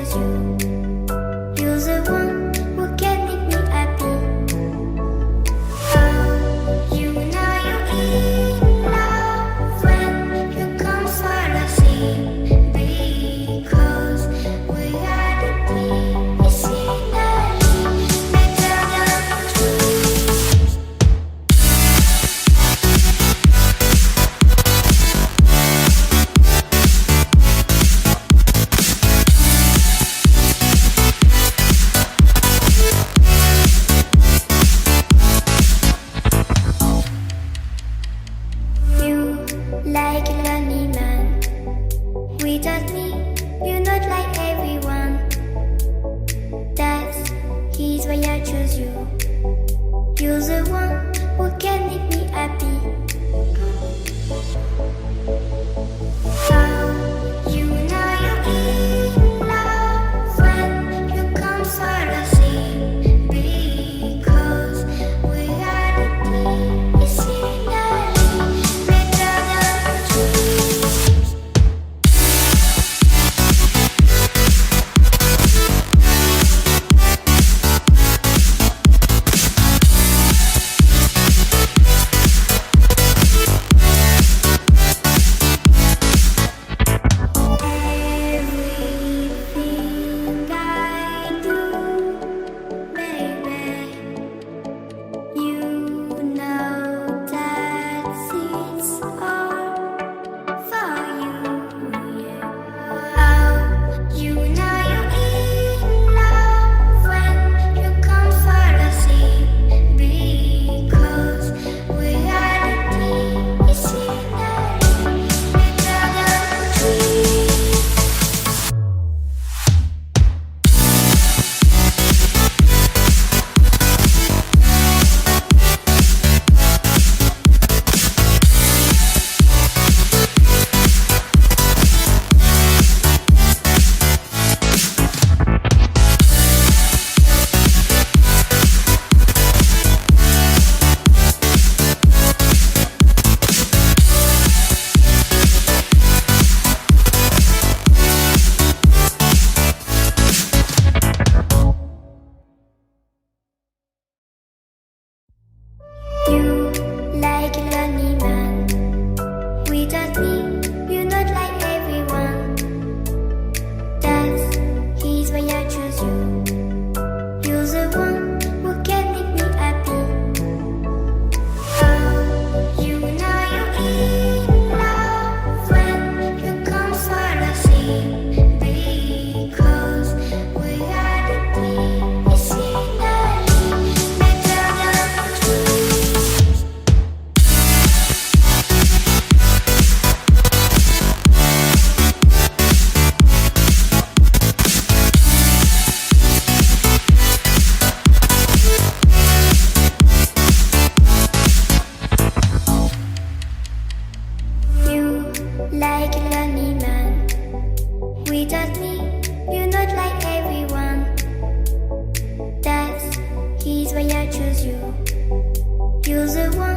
choose you. You're the one who can make me happy. Oh, you know you're in love when you come for the sea. Because reality is finally better than dreams. You like a lonely man. Without me, you're not like everyone. That is why I choose you. You're the one who can make me happy. Oh, you know you're in love when you come for the sea. Because reality is finally better than dreams. Everything I do, baby, you know that it's all for you, yeah. Oh, you know you're in love when you come for the sea. Because reality is finally better than dreams. You like a lonely man. Without me, you're not like everyone. That is why I choose you. You're the one who can make me happy. Oh, you know you're in love when you come for the sea. Because reality is finally better than dreams. You like a lonely man. Without me, you're not like everyone. That is why I choose you. You're the one